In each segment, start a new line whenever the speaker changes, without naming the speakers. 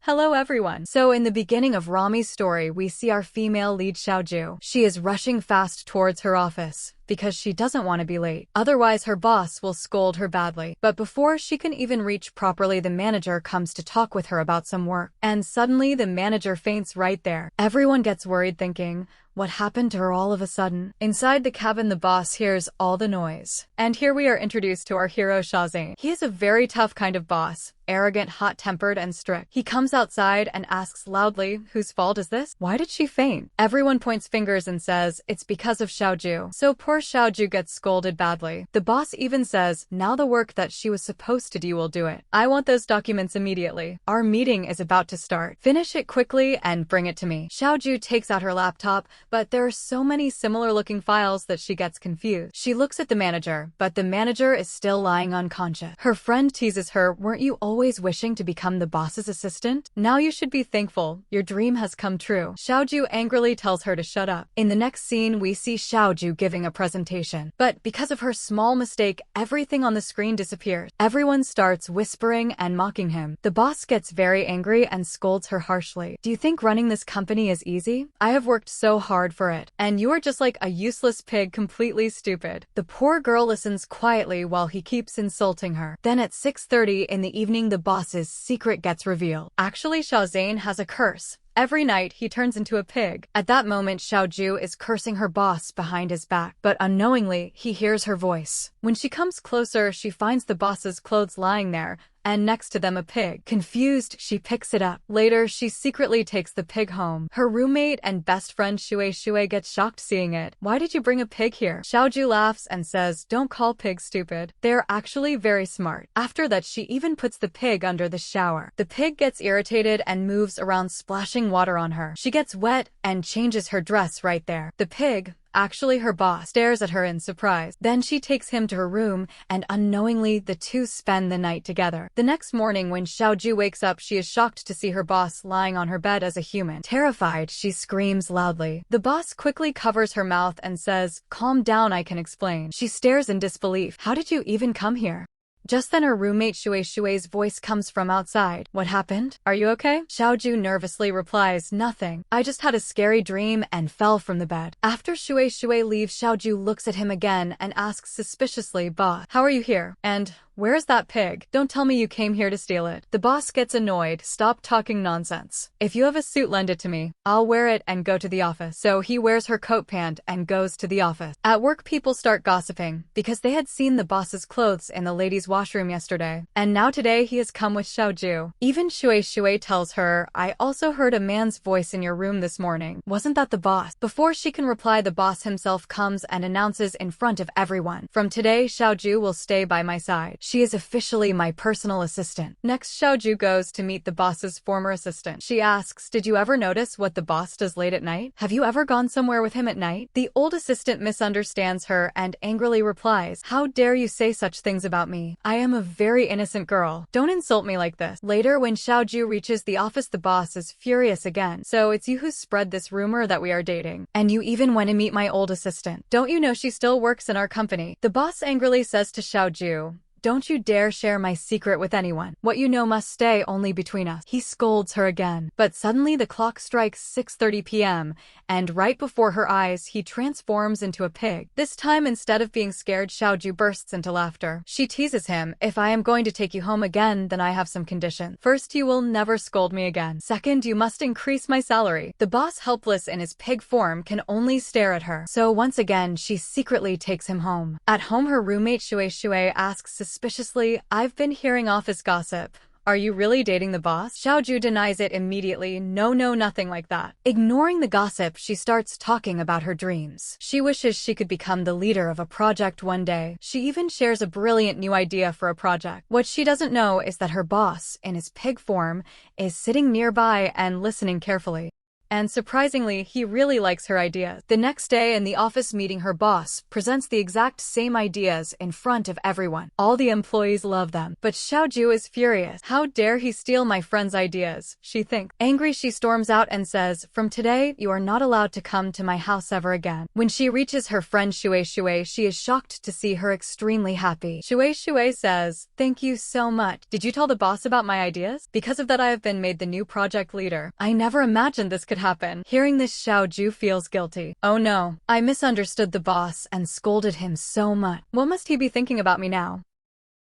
Hello everyone. So in the beginning of Rami's story, we see our female lead Xiaoju. She is rushing fast towards her office because she doesn't want to be late. Otherwise, her boss will scold her badly. But before she can even reach properly, the manager comes to talk with her about some work. And suddenly, the manager faints right there. Everyone gets worried thinking, what happened to her all of a sudden? Inside the cabin, the boss hears all the noise. And here we are introduced to our hero Shazane. He is a very tough kind of boss. Arrogant, hot-tempered, and strict. He comes outside and asks loudly, whose fault is this? Why did she faint? Everyone points fingers and says, it's because of Xiaoju. So poor Xiaoju gets scolded badly. The boss even says, now the work that she was supposed to do will do it. I want those documents immediately. Our meeting is about to start. Finish it quickly and bring it to me. Xiaoju takes out her laptop, but there are so many similar-looking files that she gets confused. She looks at the manager, but the manager is still lying unconscious. Her friend teases her, weren't you always wishing to become the boss's assistant? Now you should be thankful. Your dream has come true. Xiaoju angrily tells her to shut up. In the next scene, we see Xiaoju giving a presentation. But because of her small mistake, everything on the screen disappears. Everyone starts whispering and mocking him. The boss gets very angry and scolds her harshly. Do you think running this company is easy? I have worked so hard for it. And you are just like a useless pig, completely stupid. The poor girl listens quietly while he keeps insulting her. Then at 6:30 in the evening, the boss's secret gets revealed. Actually, Shazane has a curse. Every night, he turns into a pig. At that moment, Xiaoju is cursing her boss behind his back, but unknowingly, he hears her voice. When she comes closer, she finds the boss's clothes lying there, and next to them a pig. Confused, she picks it up. Later, she secretly takes the pig home. Her roommate and best friend Shui gets shocked seeing it. Why did you bring a pig here? Xiaoju laughs and says, don't call pigs stupid. They're actually very smart. After that, she even puts the pig under the shower. The pig gets irritated and moves around, splashing water on her. She gets wet and changes her dress right there. The pig, actually her boss, stares at her in surprise. Then she takes him to her room, and unknowingly, the two spend the night together. The next morning, when Xiaoju wakes up, she is shocked to see her boss lying on her bed as a human. Terrified, she screams loudly. The boss quickly covers her mouth and says, calm down, I can explain. She stares in disbelief. How did you even come here? Just then her roommate Shui's voice comes from outside. What happened? Are you okay? Xiaoju nervously replies, nothing. I just had a scary dream and fell from the bed. After Shui leaves, Xiaoju looks at him again and asks suspiciously, boss, how are you here? And where's that pig? Don't tell me you came here to steal it. The boss gets annoyed. Stop talking nonsense. If you have a suit, lend it to me. I'll wear it and go to the office. So he wears her coat pant and goes to the office. At work, people start gossiping because they had seen the boss's clothes in the ladies' washroom yesterday. And now today he has come with Xiaoju. Even Shui tells her, I also heard a man's voice in your room this morning. Wasn't that the boss? Before she can reply, the boss himself comes and announces in front of everyone, from today, Xiaoju will stay by my side. She is officially my personal assistant. Next, Xiaoju goes to meet the boss's former assistant. She asks, did you ever notice what the boss does late at night? Have you ever gone somewhere with him at night? The old assistant misunderstands her and angrily replies, how dare you say such things about me? I am a very innocent girl. Don't insult me like this. Later, when Xiaoju reaches the office, the boss is furious again. So it's you who spread this rumor that we are dating. And you even went to meet my old assistant. Don't you know she still works in our company? The boss angrily says to Xiaoju, don't you dare share my secret with anyone. What you know must stay only between us. He scolds her again. But suddenly the clock strikes 6:30 p.m. and right before her eyes, he transforms into a pig. This time, instead of being scared, Xiaoju bursts into laughter. She teases him, if I am going to take you home again, then I have some conditions. First, you will never scold me again. Second, you must increase my salary. The boss, helpless in his pig form, can only stare at her. So once again, she secretly takes him home. At home, her roommate Shui asks suspiciously, I've been hearing office gossip. Are you really dating the boss? Xiaoju denies it immediately. No, nothing like that. Ignoring the gossip, she starts talking about her dreams. She wishes she could become the leader of a project one day. She even shares a brilliant new idea for a project. What she doesn't know is that her boss, in his pig form, is sitting nearby and listening carefully. And surprisingly, he really likes her ideas. The next day in the office meeting, her boss presents the exact same ideas in front of everyone. All the employees love them, but Xiaoju is furious. How dare he steal my friend's ideas, she thinks. Angry, she storms out and says, from today, you are not allowed to come to my house ever again. When she reaches her friend Shui, she is shocked to see her extremely happy. Shui says, thank you so much. Did you tell the boss about my ideas? Because of that, I have been made the new project leader. I never imagined this could happen. Hearing this, Xiaoju feels guilty. Oh no, I misunderstood the boss and scolded him so much. What must he be thinking about me now?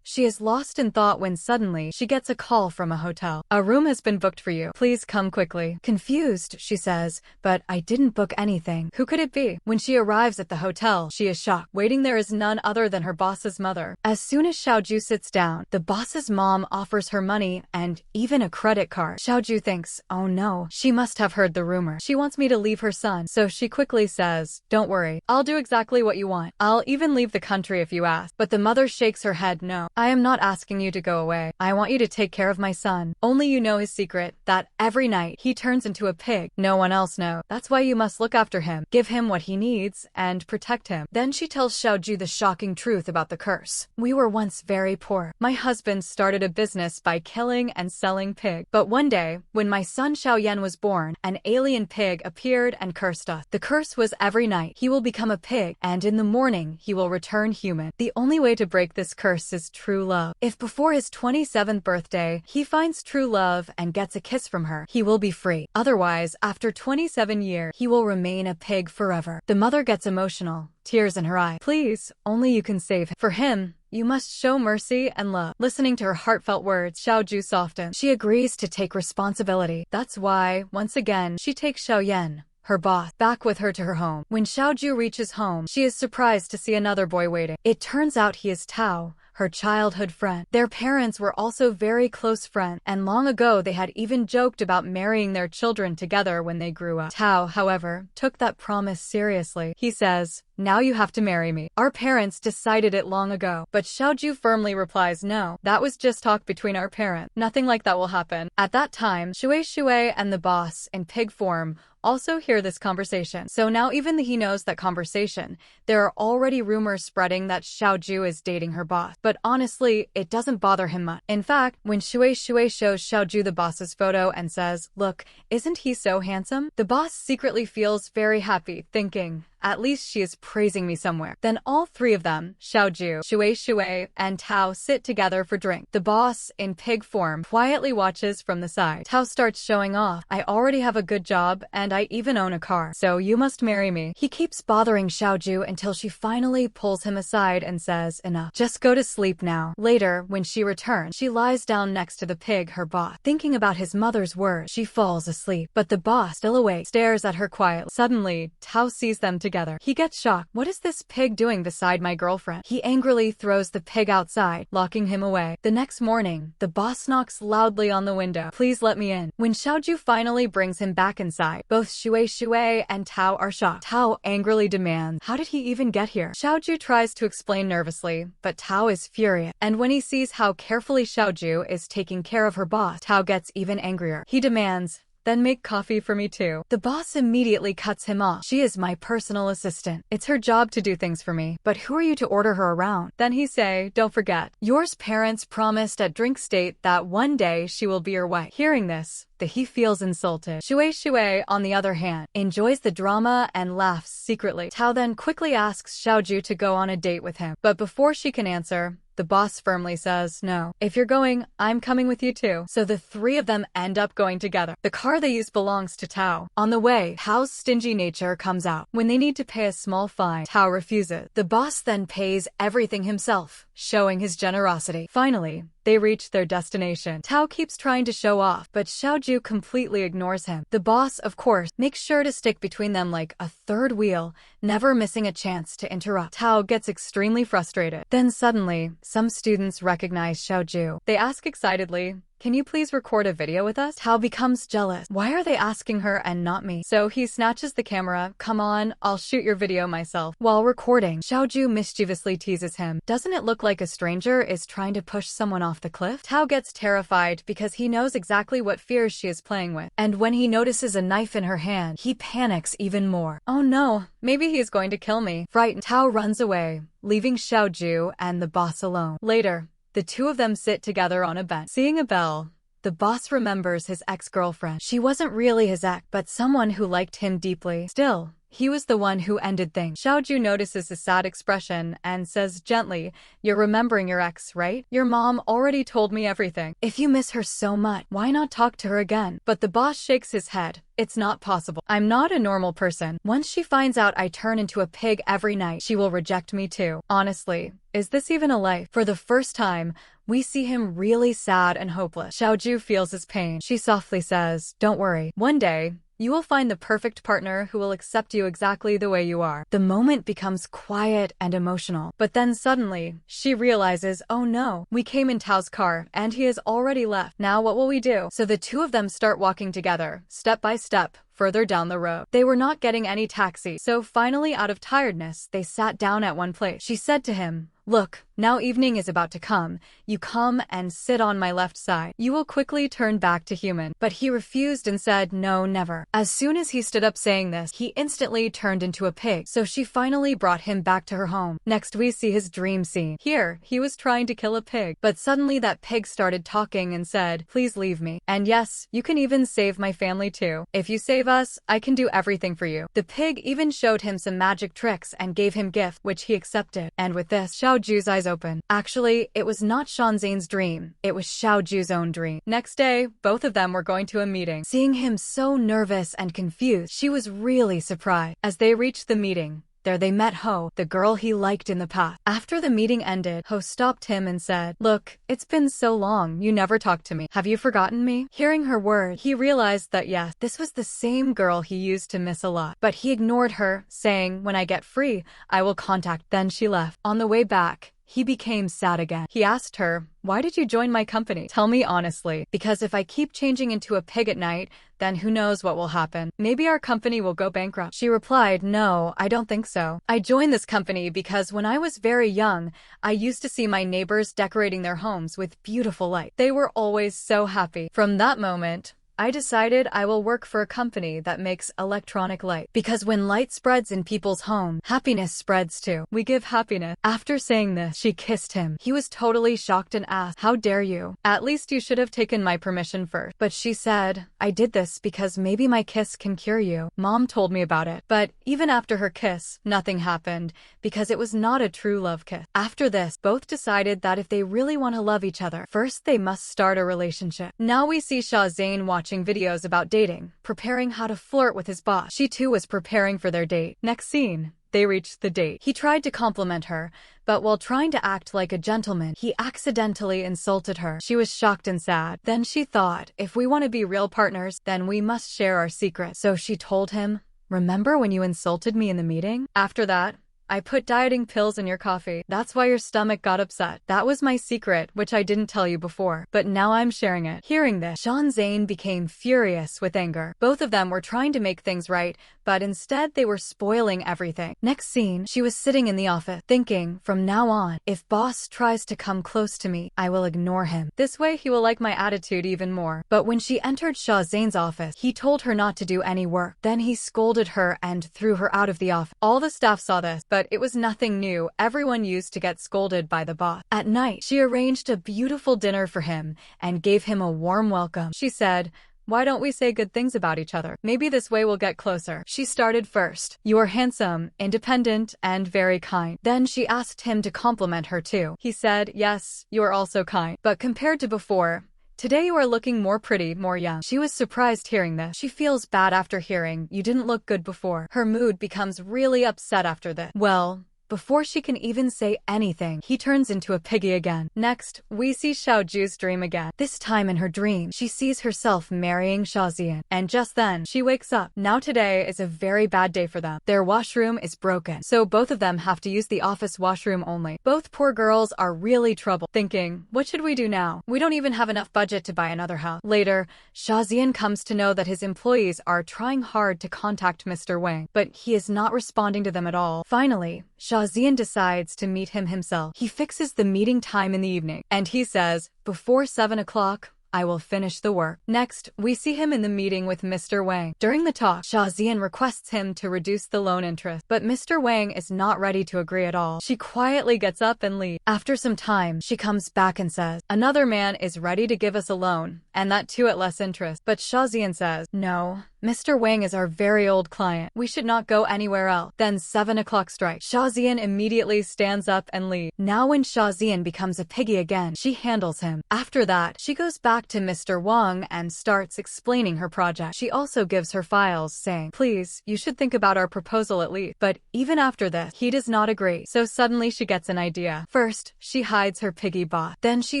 She is lost in thought when suddenly she gets a call from a hotel. A room has been booked for you. Please come quickly. Confused, she says, but I didn't book anything. Who could it be? When she arrives at the hotel, she is shocked. Waiting there is none other than her boss's mother. As soon as Xiaoju sits down, the boss's mom offers her money and even a credit card. Xiaoju thinks, oh no, she must have heard the rumor. She wants me to leave her son, so she quickly says, don't worry, I'll do exactly what you want. I'll even leave the country if you ask. But the mother shakes her head no. I am not asking you to go away. I want you to take care of my son. Only you know his secret, that every night he turns into a pig. No one else knows. That's why you must look after him, give him what he needs, and protect him. Then she tells Xiaoju the shocking truth about the curse. We were once very poor. My husband started a business by killing and selling pigs. But one day, when my son Xiaoyan was born, an alien pig appeared and cursed us. The curse was every night he will become a pig, and in the morning he will return human. The only way to break this curse is true love. If before his 27th birthday, he finds true love and gets a kiss from her, he will be free. Otherwise, after 27 years, he will remain a pig forever. The mother gets emotional, tears in her eyes. Please, only you can save him. For him, you must show mercy and love. Listening to her heartfelt words, Xiaoju softens. She agrees to take responsibility. That's why, once again, she takes Xiaoyan, her boss, back with her to her home. When Xiaoju reaches home, she is surprised to see another boy waiting. It turns out he is Tao, her childhood friend. Their parents were also very close friends, and long ago they had even joked about marrying their children together when they grew up. Tao, however, took that promise seriously. He says, now you have to marry me. Our parents decided it long ago. But Xiaoju firmly replies, no, that was just talk between our parents. Nothing like that will happen. At that time, Shui and the boss, in pig form, also hear this conversation. So now even though he knows that conversation, there are already rumors spreading that Xiaoju is dating her boss. But honestly, it doesn't bother him much. In fact, when Shui shows Xiaoju the boss's photo and says, look, isn't he so handsome? The boss secretly feels very happy, thinking, at least she is praising me somewhere. Then all three of them, Xiaoju, Shui, and Tao, sit together for drink. The boss, in pig form, quietly watches from the side. Tao starts showing off. I already have a good job, and I even own a car, so you must marry me. He keeps bothering Xiaoju until she finally pulls him aside and says, enough. Just go to sleep now. Later, when she returns, she lies down next to the pig, her boss. Thinking about his mother's words, she falls asleep. But the boss, still awake, stares at her quietly. Suddenly, Tao sees them together. He gets shocked. What is this pig doing beside my girlfriend? He angrily throws the pig outside, locking him away. The next morning, the boss knocks loudly on the window. Please let me in. When Xiaoju finally brings him back inside, both Shui and Tao are shocked. Tao angrily demands, how did he even get here? Xiaoju tries to explain nervously, but Tao is furious. And when he sees how carefully Xiaoju is taking care of her boss, Tao gets even angrier. He demands, then make coffee for me too. The boss immediately cuts him off. She is my personal assistant. It's her job to do things for me. But who are you to order her around? Then he say, don't forget, yours parents promised at drink state that one day she will be your wife. Hearing this, he feels insulted. Shui, on the other hand, enjoys the drama and laughs secretly. Tao then quickly asks Xiaoju to go on a date with him. But before she can answer, the boss firmly says, no. If you're going, I'm coming with you too. So the three of them end up going together. The car they use belongs to Tao. On the way, Tao's stingy nature comes out. When they need to pay a small fine, Tao refuses. The boss then pays everything himself, showing his generosity. Finally, they reach their destination. Tao keeps trying to show off, but Xiaoju completely ignores him. The boss, of course, makes sure to stick between them like a third wheel, never missing a chance to interrupt. Tao gets extremely frustrated. Then suddenly, some students recognize Xiaoju. They ask excitedly, Can you please record a video with us? Tao becomes jealous. Why are they asking her and not me? So he snatches the camera. Come on, I'll shoot your video myself. While recording, Xiaoju mischievously teases him. Doesn't it look like a stranger is trying to push someone off the cliff? Tao gets terrified because he knows exactly what fears she is playing with. And when he notices a knife in her hand, he panics even more. Oh no, maybe he's going to kill me. Frightened, Tao runs away, leaving Xiaoju and the boss alone. Later, the two of them sit together on a bench. Seeing a bell, the boss remembers his ex-girlfriend. She wasn't really his ex, but someone who liked him deeply. Still, he was the one who ended things. Xiaoju notices the sad expression and says gently, "You're remembering your ex, right? Your mom already told me everything. If you miss her so much, why not talk to her again?" But the boss shakes his head. It's not possible. I'm not a normal person. Once she finds out I turn into a pig every night, she will reject me too. Honestly, is this even a life? For the first time, we see him really sad and hopeless. Xiaoju feels his pain. She softly says, "Don't worry. One day, you will find the perfect partner who will accept you exactly the way you are." The moment becomes quiet and emotional. But then suddenly, she realizes, oh no, we came in Tao's car and he has already left. Now what will we do? So the two of them start walking together, step by step, further down the road. They were not getting any taxi, so finally out of tiredness, they sat down at one place. She said to him, "Look, now evening is about to come. You come and sit on my left side. You will quickly turn back to human." But he refused and said, "No, never." As soon as he stood up saying this, he instantly turned into a pig. So she finally brought him back to her home. Next we see his dream scene. Here, he was trying to kill a pig, but suddenly that pig started talking and said, "Please leave me. And yes, you can even save my family too. If you save us, I can do everything for you." The pig even showed him some magic tricks and gave him gifts, which he accepted. And with this, Xiaoju's eyes open. Actually, it was not Shanzane's dream. It was Xiaoju's own dream. Next day, both of them were going to a meeting. Seeing him so nervous and confused, she was really surprised. As they reached the meeting, there they met Ho, the girl he liked in the past. After the meeting ended, Ho stopped him and said, "Look, it's been so long, you never talked to me. Have you forgotten me?" Hearing her words, he realized that yes, this was the same girl he used to miss a lot. But he ignored her, saying, "When I get free, I will contact." Then she left. On the way back, he became sad again. He asked her, "Why did you join my company? Tell me honestly, because if I keep changing into a pig at night, then who knows what will happen. Maybe our company will go bankrupt." She replied, "No, I don't think so. I joined this company because when I was very young, I used to see my neighbors decorating their homes with beautiful light. They were always so happy. From that moment, I decided I will work for a company that makes electronic light. Because when light spreads in people's homes, happiness spreads too. We give happiness." After saying this, she kissed him. He was totally shocked and asked, "How dare you? At least you should have taken my permission first." But she said, "I did this because maybe my kiss can cure you. Mom told me about it." But even after her kiss, nothing happened because it was not a true love kiss. After this, both decided that if they really want to love each other, first they must start a relationship. Now we see Shahzane watching videos about dating, preparing how to flirt with his boss. She too was preparing for their date. Next scene, they reached the date. He tried to compliment her, but while trying to act like a gentleman, he accidentally insulted her. She was shocked and sad. Then she thought, if we want to be real partners, then we must share our secret. So she told him, "Remember when you insulted me in the meeting? After that, I put dieting pills in your coffee. That's why your stomach got upset. That was my secret, which I didn't tell you before. But now I'm sharing it." Hearing this, Shanzane became furious with anger. Both of them were trying to make things right, but instead they were spoiling everything. Next scene, she was sitting in the office, thinking, from now on, if boss tries to come close to me, I will ignore him. This way he will like my attitude even more. But when she entered Shahzane's office, he told her not to do any work. Then he scolded her and threw her out of the office. All the staff saw this, but it was nothing new. Everyone used to get scolded by the boss. At night, she arranged a beautiful dinner for him and gave him a warm welcome. She said, "Why don't we say good things about each other? Maybe this way we'll get closer." She started first. "You are handsome, independent, and very kind." Then she asked him to compliment her too. He said, "Yes, you are also kind. But compared to before, today you are looking more pretty, more young." She was surprised hearing this. She feels bad after hearing, "You didn't look good before." Her mood becomes really upset after this. Well, before she can even say anything, he turns into a piggy again. Next, we see Xiaoju's dream again. This time in her dream, she sees herself marrying Xiaozian, and just then, she wakes up. Now today is a very bad day for them. Their washroom is broken, so both of them have to use the office washroom only. Both poor girls are really troubled, thinking, what should we do now? We don't even have enough budget to buy another house. Later, Xiaozian comes to know that his employees are trying hard to contact Mr. Wang, but he is not responding to them at all. Finally, Xiaozian decides to meet him himself. He fixes the meeting time in the evening, and he says, before 7 o'clock, I will finish the work. Next, we see him in the meeting with Mr. Wang. During the talk, Xiaozian requests him to reduce the loan interest, but Mr. Wang is not ready to agree at all. She quietly gets up and leaves. After some time, she comes back and says, another man is ready to give us a loan, and that too at less interest. But Xiaozian says, no, Mr. Wang is our very old client. We should not go anywhere else. Then 7 o'clock strikes. Xiaozian immediately stands up and leaves. Now when Xiaozian becomes a piggy again, she handles him. After that, she goes back to Mr. Wang and starts explaining her project. She also gives her files, saying, please, you should think about our proposal at least. But even after this, he does not agree. So suddenly she gets an idea. First, she hides her piggy boss. Then she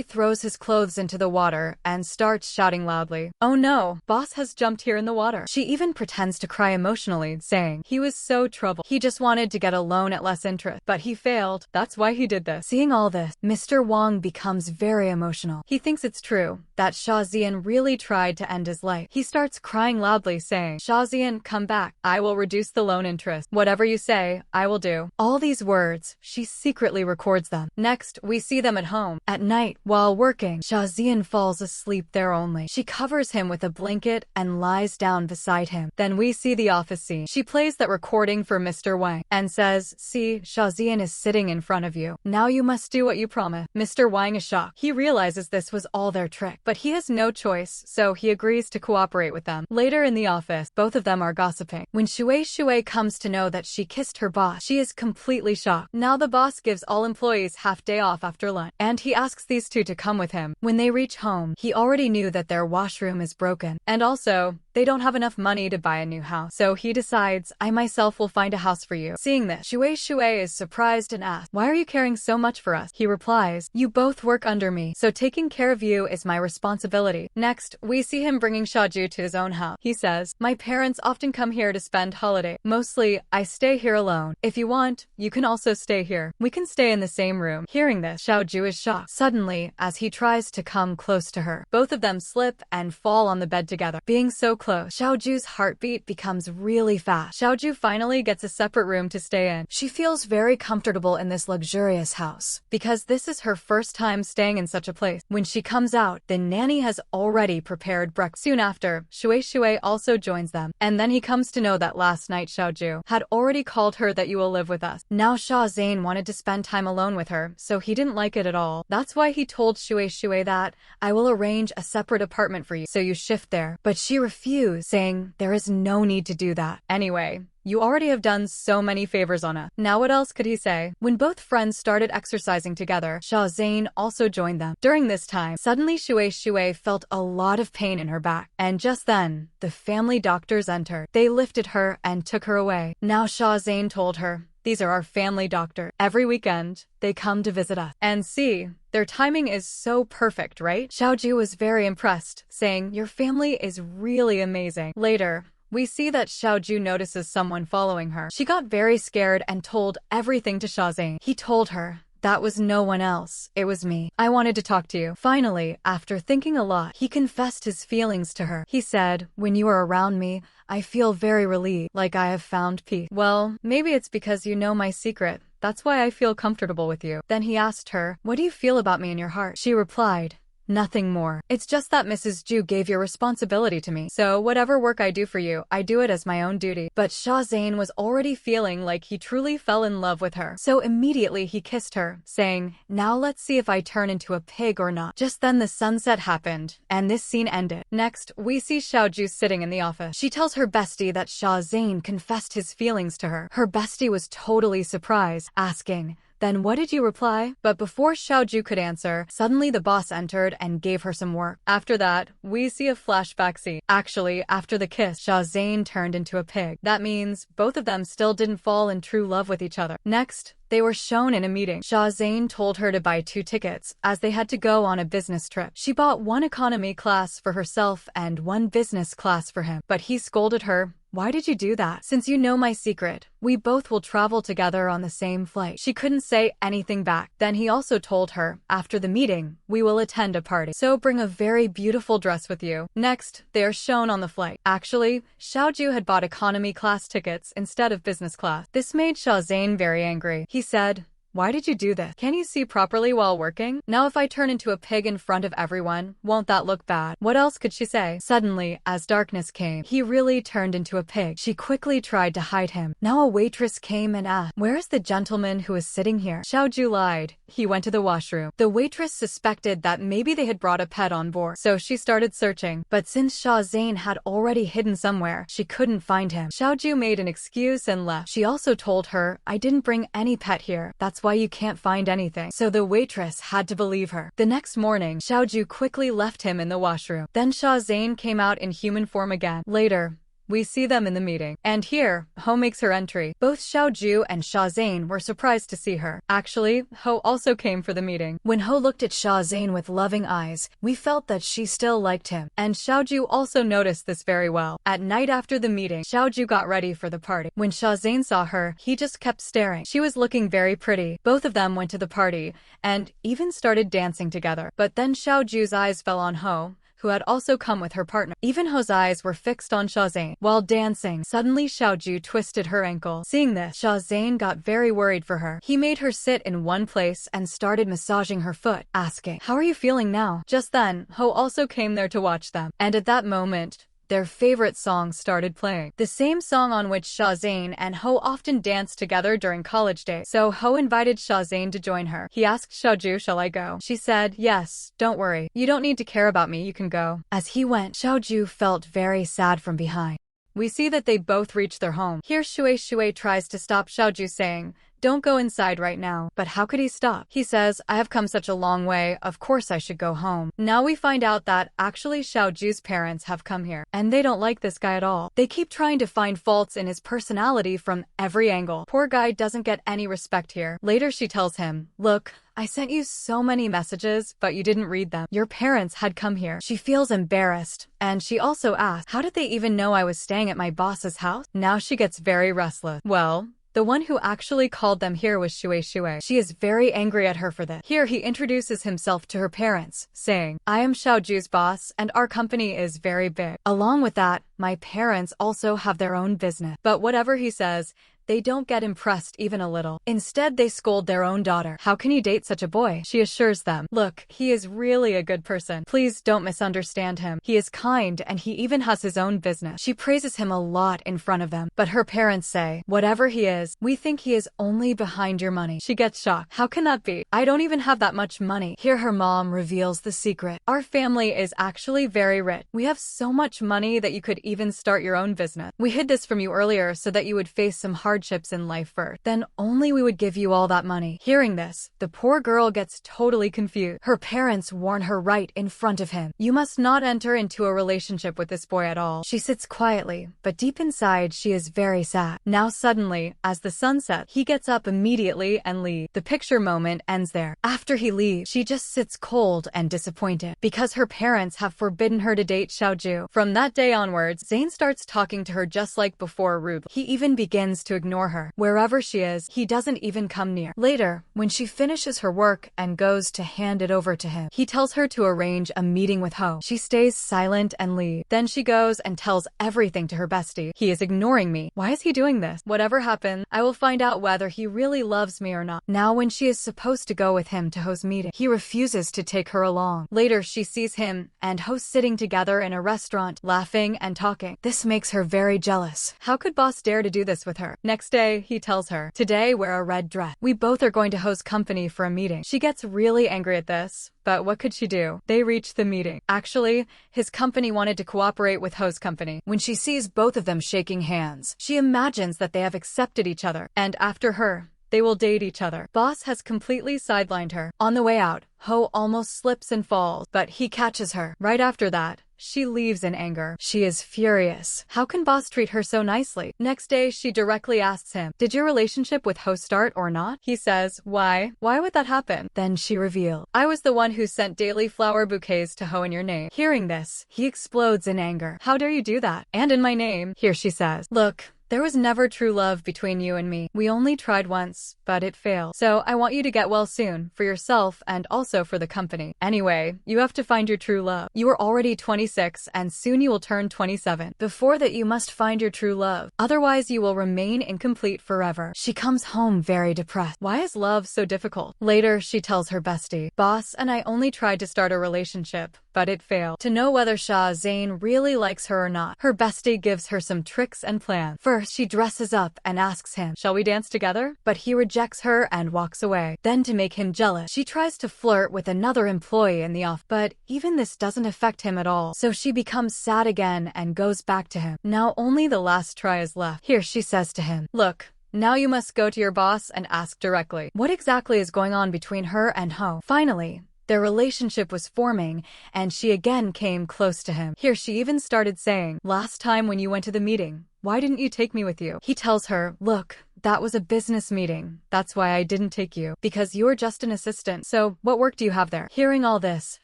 throws his clothes into the water and starts shouting loudly, oh no, boss has jumped here in the water. She even pretends to cry emotionally, saying he was so troubled. He just wanted to get a loan at less interest, but he failed. That's why he did this. Seeing all this, Mr. Wang becomes very emotional. He thinks it's true that Xiaozian really tried to end his life. He starts crying loudly, saying, Xiaozian, come back. I will reduce the loan interest. Whatever you say, I will do. All these words, she secretly records them. Next, we see them at home. At night, while working, Xiaozian falls asleep there only. She covers him with a blanket and lies down beside him. Then we see the office scene. She plays that recording for Mr. Wang and says, see, Xiaozian is sitting in front of you. Now you must do what you promised. Mr. Wang is shocked. He realizes this was all their trick, but he has no choice, so he agrees to cooperate with them. Later in the office, both of them are gossiping. When Shui comes to know that she kissed her boss, she is completely shocked. Now the boss gives all employees half day off after lunch, and he asks these two to come with him. When they reach home, he already knew that their washroom is broken, and also, they don't have enough money to buy a new house, so he decides, I myself will find a house for you. Seeing this, Shui is surprised and asks, why are you caring so much for us? He replies, you both work under me, so taking care of you is my responsibility. Next, we see him bringing Xiaoju to his own house. He says, my parents often come here to spend holiday. Mostly, I stay here alone. If you want, you can also stay here. We can stay in the same room. Hearing this, Xiaoju is shocked. Suddenly, as he tries to come close to her, both of them slip and fall on the bed together. Being so close, Xiaoju's heartbeat becomes really fast. Xiaoju finally gets a separate room to stay in. She feels very comfortable in this luxurious house because this is her first time staying in such a place. When she comes out, the nanny has already prepared breakfast. Soon after, Shui also joins them, and then he comes to know that last night Xiaoju had already called her that you will live with us. Now Xiaozian wanted to spend time alone with her, so he didn't like it at all. That's why he told Shui that, I will arrange a separate apartment for you, so you shift there. But she refused, saying, there is no need to do that. Anyway, you already have done so many favors on us. Now what else could he say? When both friends started exercising together, Xiaozian also joined them. During this time, suddenly Shui felt a lot of pain in her back. And just then, the family doctors entered. They lifted her and took her away. Now Xiaozian told her, these are our family doctor. Every weekend, they come to visit us. And see, their timing is so perfect, right? Xiaoju was very impressed, saying, your family is really amazing. Later, we see that Xiaoju notices someone following her. She got very scared and told everything to Xiaozian. He told her, that was no one else. It was me. I wanted to talk to you. Finally, after thinking a lot, he confessed his feelings to her. He said, when you are around me, I feel very relieved, like I have found peace. Well, maybe it's because you know my secret. That's why I feel comfortable with you. Then he asked her, what do you feel about me in your heart? She replied, nothing more. It's just that Mrs. Ju gave your responsibility to me. So whatever work I do for you, I do it as my own duty. But Xiaozian was already feeling like he truly fell in love with her. So immediately he kissed her, saying, now let's see if I turn into a pig or not. Just then the sunset happened, and this scene ended. Next, we see Xiaoju sitting in the office. She tells her bestie that Xiaozian confessed his feelings to her. Her bestie was totally surprised, asking, then what did you reply? But before Xiaoju could answer, suddenly the boss entered and gave her some work. After that, we see a flashback scene. Actually, after the kiss, Xiaozian turned into a pig. That means both of them still didn't fall in true love with each other. Next, They were shown in a meeting. Shahzain told her to buy 2 tickets, as they had to go on a business trip. She bought 1 economy class for herself and 1 business class for him. But he scolded her. Why did you do that? Since you know my secret, we both will travel together on the same flight. She couldn't say anything back. Then he also told her, after the meeting, we will attend a party. So bring a very beautiful dress with you. Next, they are shown on the flight. Actually, Xiaoju had bought economy class tickets instead of business class. This made Shahzain very angry. He said, why did you do this? Can you see properly while working? Now if I turn into a pig in front of everyone, won't that look bad? What else could she say? Suddenly, as darkness came, he really turned into a pig. She quickly tried to hide him. Now a waitress came and asked, where is the gentleman who is sitting here? Xiaoju lied. He went to the washroom. The waitress suspected that maybe they had brought a pet on board, so she started searching. But since Shahzain had already hidden somewhere, she couldn't find him. Xiaoju made an excuse and left. She also told her, I didn't bring any pet here. That's why you can't find anything. So the waitress had to believe her. The next morning, Xiaoju quickly left him in the washroom. Then Shahzain came out in human form again. Later, we see them in the meeting. And here, Ho makes her entry. Both Xiaoju and Shahzain were surprised to see her. Actually, Ho also came for the meeting. When Ho looked at Shahzain with loving eyes, we felt that she still liked him. And Xiaoju also noticed this very well. At night after the meeting, Xiaoju got ready for the party. When Shahzain saw her, he just kept staring. She was looking very pretty. Both of them went to the party, and even started dancing together. But then Xiaoju's eyes fell on Ho, who had also come with her partner. Even Ho's eyes were fixed on Shahzain. While dancing, suddenly Xiaoju twisted her ankle. Seeing this, Shahzain got very worried for her. He made her sit in one place and started massaging her foot, asking, how are you feeling now? Just then, Ho also came there to watch them. And at that moment, their favorite song started playing. The same song on which Shahzain and Ho often danced together during college days. So Ho invited Shahzain to join her. He asked Xiaoju, shall I go? She said, yes, don't worry. You don't need to care about me, you can go. As he went, Xiaoju felt very sad from behind. We see that they both reach their home. Here Shui tries to stop Xiaoju saying, don't go inside right now. But how could he stop? He says, I have come such a long way, of course I should go home. Now we find out that actually Xiaoju's parents have come here, and they don't like this guy at all. They keep trying to find faults in his personality from every angle. Poor guy doesn't get any respect here. Later she tells him, look, I sent you so many messages, but you didn't read them. Your parents had come here. She feels embarrassed, and she also asks, how did they even know I was staying at my boss's house? Now she gets very restless. Well, the one who actually called them here was Shui. She is very angry at her for this. Here he introduces himself to her parents, saying, I am Xiaoju's boss, and our company is very big. Along with that, my parents also have their own business. But whatever he says, they don't get impressed even a little. Instead, they scold their own daughter. How can you date such a boy? She assures them, look, he is really a good person. Please don't misunderstand him. He is kind and he even has his own business. She praises him a lot in front of them. But her parents say, whatever he is, we think he is only behind your money. She gets shocked. How can that be? I don't even have that much money. Here her mom reveals the secret. Our family is actually very rich. We have so much money that you could even start your own business. We hid this from you earlier so that you would face some hardships in life first. Then only we would give you all that money. Hearing this, the poor girl gets totally confused. Her parents warn her right in front of him. You must not enter into a relationship with this boy at all. She sits quietly, but deep inside she is very sad. Now suddenly, as the sun sets, he gets up immediately and leaves. The picture moment ends there. After he leaves, she just sits cold and disappointed because her parents have forbidden her to date Xiaoju. From that day onwards, Zayn starts talking to her just like before rudely. He even begins to ignore her. Wherever she is, he doesn't even come near. Later, when she finishes her work and goes to hand it over to him, he tells her to arrange a meeting with Ho. She stays silent and leaves. Then she goes and tells everything to her bestie. He is ignoring me. Why is he doing this? Whatever happens, I will find out whether he really loves me or not. Now when she is supposed to go with him to Ho's meeting, he refuses to take her along. Later, she sees him and Ho sitting together in a restaurant, laughing and talking. This makes her very jealous. How could boss dare to do this with her? Next day, he tells her, today wear a red dress. We both are going to Ho's company for a meeting. She gets really angry at this, but what could she do? They reach the meeting. Actually, his company wanted to cooperate with Ho's company. When she sees both of them shaking hands, she imagines that they have accepted each other, and after her, they will date each other. Boss has completely sidelined her. On the way out, Ho almost slips and falls, but he catches her. Right after that, She leaves in anger. She is furious. How can boss treat her so nicely? Next day, she directly asks him, did your relationship with Ho start or not? He says, why? Why would that happen? Then she revealed, I was the one who sent daily flower bouquets to Ho in your name. Hearing this, he explodes in anger. How dare you do that? And in my name? Here she says, look, there was never true love between you and me. We only tried once, but it failed. So I want you to get well soon, for yourself and also for the company. Anyway, you have to find your true love. You are already 26 and soon you will turn 27. Before that you must find your true love. Otherwise you will remain incomplete forever. She comes home very depressed. Why is love so difficult? Later, she tells her bestie, boss and I only tried to start a relationship, but it failed. To know whether Shah Zayn really likes her or not, her bestie gives her some tricks and plans. First, she dresses up and asks him, shall we dance together? But he rejects her and walks away. Then to make him jealous, she tries to flirt with another employee in the office. But even this doesn't affect him at all. So she becomes sad again and goes back to him. Now only the last try is left. Here she says to him, look, now you must go to your boss and ask directly. What exactly is going on between her and Ho? Finally, their relationship was forming, and she again came close to him. Here she even started saying, last time when you went to the meeting, why didn't you take me with you? He tells her, look, that was a business meeting. That's why I didn't take you. Because you're just an assistant. So what work do you have there? Hearing all this,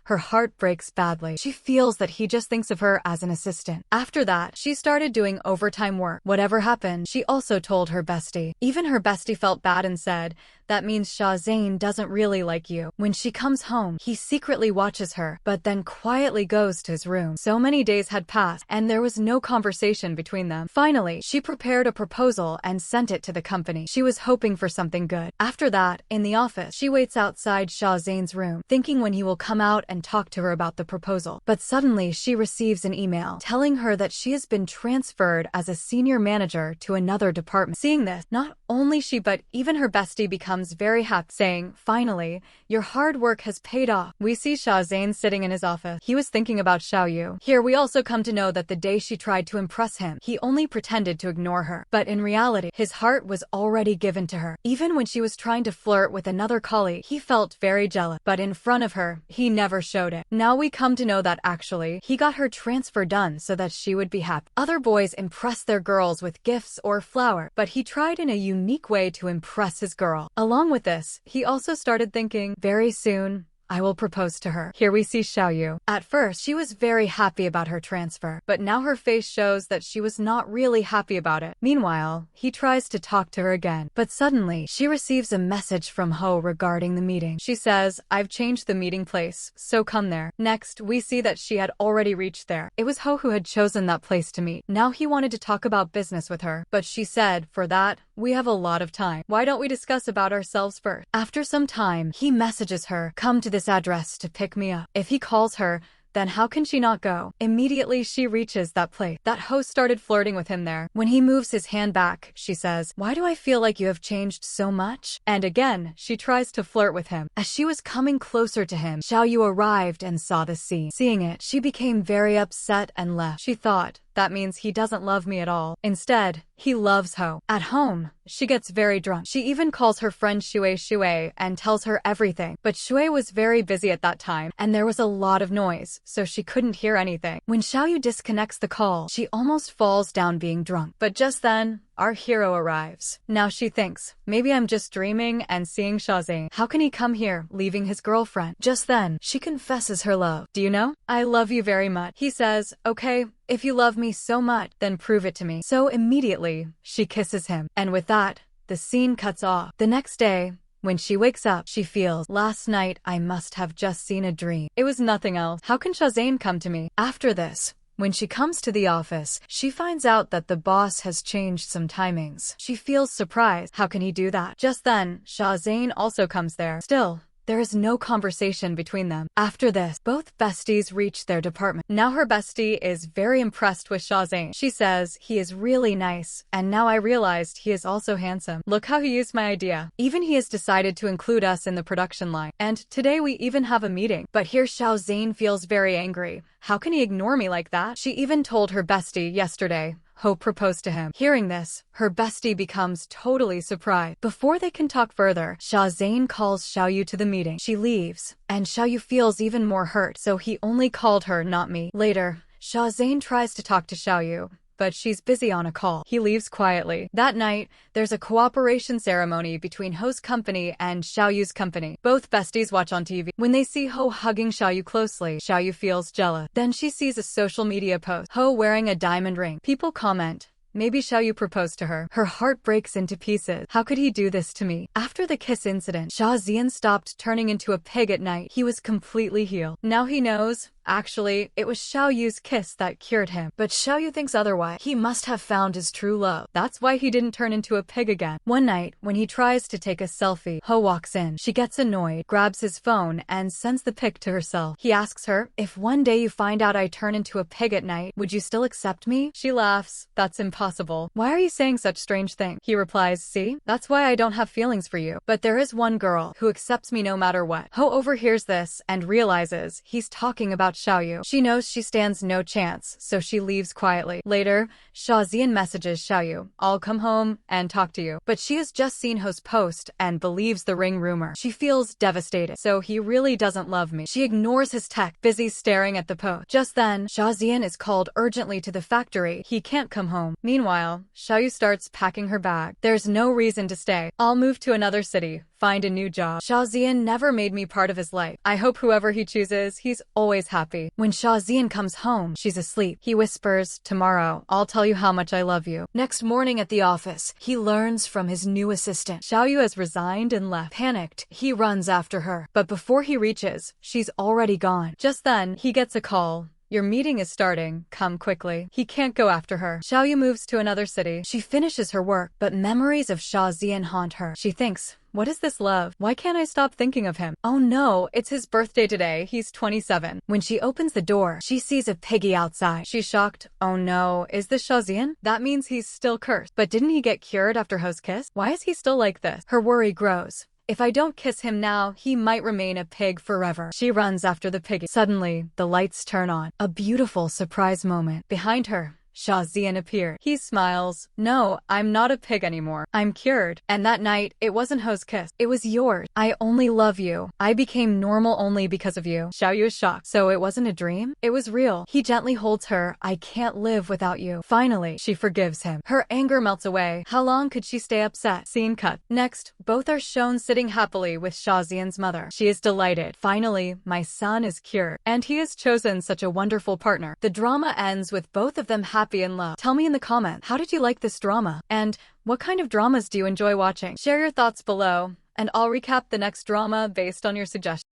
her heart breaks badly. She feels that he just thinks of her as an assistant. After that, she started doing overtime work. Whatever happened, she also told her bestie. Even her bestie felt bad and said, that means Shah Zayn doesn't really like you. When she comes home, he secretly watches her, but then quietly goes to his room. So many days had passed, and there was no conversation between them. Finally, she prepared a proposal and sent it to the company. She was hoping for something good. After that, in the office, she waits outside Shah Zayn's room, thinking when he will come out and talk to her about the proposal. But suddenly, she receives an email telling her that she has been transferred as a senior manager to another department. Seeing this, not only she but even her bestie becomes very happy, saying, finally, your hard work has paid off. We see Shah Zayn sitting in his office. He was thinking about Xiao Yu. Here we also come to know that the day she tried to impress him, he only pretended to ignore her. But in reality, his heart was already given to her. Even when she was trying to flirt with another colleague, he felt very jealous. But in front of her, he never showed it. Now we come to know that actually, he got her transfer done so that she would be happy. Other boys impress their girls with gifts or flower, but he tried in a unique way to impress his girl. Along with this, he also started thinking, very soon, I will propose to her. Here we see Xiao Yu. At first, she was very happy about her transfer, but now her face shows that she was not really happy about it. Meanwhile, he tries to talk to her again, but suddenly, she receives a message from Ho regarding the meeting. She says, I've changed the meeting place, so come there. Next, we see that she had already reached there. It was Ho who had chosen that place to meet. Now he wanted to talk about business with her, but she said, for that, we have a lot of time. Why don't we discuss about ourselves first? After some time, he messages her, come to this address to pick me up. If he calls her, then how can she not go? Immediately she reaches that place. That host started flirting with him there. When he moves his hand back, she says, why do I feel like you have changed so much? And again, she tries to flirt with him. As she was coming closer to him, Xiao Yu arrived and saw the scene. Seeing it, she became very upset and left. She thought, that means he doesn't love me at all. Instead, he loves Ho. At home, she gets very drunk. She even calls her friend Shui and tells her everything. But Shui was very busy at that time, and there was a lot of noise, so she couldn't hear anything. When Xiao Yu disconnects the call, she almost falls down being drunk. But just then, our hero arrives. Now she thinks, maybe I'm just dreaming and seeing Shah Zayn. How can he come here, leaving his girlfriend? Just then, she confesses her love. Do you know? I love you very much. He says, okay, if you love me so much, then prove it to me. So immediately, she kisses him. And with that, the scene cuts off. The next day, when she wakes up, she feels, last night I must have just seen a dream. It was nothing else. How can Shah Zayn come to me? After this, when she comes to the office, she finds out that the boss has changed some timings. She feels surprised. How can he do that? Just then, Shah Zayn also comes there. Still, there is no conversation between them. After this, both besties reach their department. Now her bestie is very impressed with Shah Zayn. She says, he is really nice, and now I realized he is also handsome. Look how he used my idea. Even he has decided to include us in the production line. And today we even have a meeting. But here Shah Zayn feels very angry. How can he ignore me like that? She even told her bestie yesterday, Ho proposed to him. Hearing this, her bestie becomes totally surprised. Before they can talk further, Shahzain calls Xiaoyu to the meeting. She leaves, and Xiaoyu feels even more hurt, so he only called her, not me. Later, Shahzain tries to talk to Xiaoyu, but she's busy on a call. He leaves quietly. That night, there's a cooperation ceremony between Ho's company and Xiaoyu's company. Both besties watch on TV. When they see Ho hugging Xiaoyu closely, Xiaoyu feels jealous. Then she sees a social media post. Ho wearing a diamond ring. People comment, maybe Xiaoyu proposed to her. Her heart breaks into pieces. How could he do this to me? After the kiss incident, Shahzain stopped turning into a pig at night. He was completely healed. Now he knows. Actually, it was Xiaoyu's kiss that cured him. But Xiaoyu thinks otherwise. He must have found his true love. That's why he didn't turn into a pig again. One night, when he tries to take a selfie, Ho walks in. She gets annoyed, grabs his phone, and sends the pic to herself. He asks her, if one day you find out I turn into a pig at night, would you still accept me? She laughs. That's impossible. Why are you saying such strange things? He replies, see? That's why I don't have feelings for you. But there is one girl who accepts me no matter what. Ho overhears this and realizes he's talking about Xiaoyu. She knows she stands no chance, so she leaves quietly. Later, Shahzain messages Xiaoyu, I'll come home and talk to you. But she has just seen Ho's post and believes the ring rumor. She feels devastated, so he really doesn't love me. She ignores his text, busy staring at the post. Just then, Shahzain is called urgently to the factory. He can't come home. Meanwhile, Xiaoyu starts packing her bag. There's no reason to stay. I'll move to another city. Find a new job. Shahzain never made me part of his life. I hope whoever he chooses, he's always happy. When Shahzain comes home, she's asleep. He whispers, tomorrow, I'll tell you how much I love you. Next morning at the office, he learns from his new assistant. Xiaoyu has resigned and left. Panicked, he runs after her. But before he reaches, she's already gone. Just then, he gets a call. Your meeting is starting. Come quickly. He can't go after her. Xiaoyu moves to another city. She finishes her work, but memories of Shahzain haunt her. She thinks, what is this love? Why can't I stop thinking of him? Oh no, it's his birthday today. He's 27. When she opens the door, she sees a piggy outside. She's shocked. Oh no, is this Shahzain? That means he's still cursed. But didn't he get cured after Ho's kiss? Why is he still like this? Her worry grows. If I don't kiss him now, he might remain a pig forever. She runs after the piggy. Suddenly, the lights turn on. A beautiful surprise moment. Behind her, Shahzain appeared. He smiles. No, I'm not a pig anymore. I'm cured. And that night, it wasn't Ho's kiss. It was yours. I only love you. I became normal only because of you. Xiaoyu is shocked. So it wasn't a dream? It was real. He gently holds her. I can't live without you. Finally, she forgives him. Her anger melts away. How long could she stay upset? Scene cut. Next, both are shown sitting happily with Shahzain's mother. She is delighted. Finally, my son is cured. And he has chosen such a wonderful partner. The drama ends with both of them happy in love. Tell me in the comments, how did you like this drama? And what kind of dramas do you enjoy watching? Share your thoughts below, and I'll recap the next drama based on your suggestions.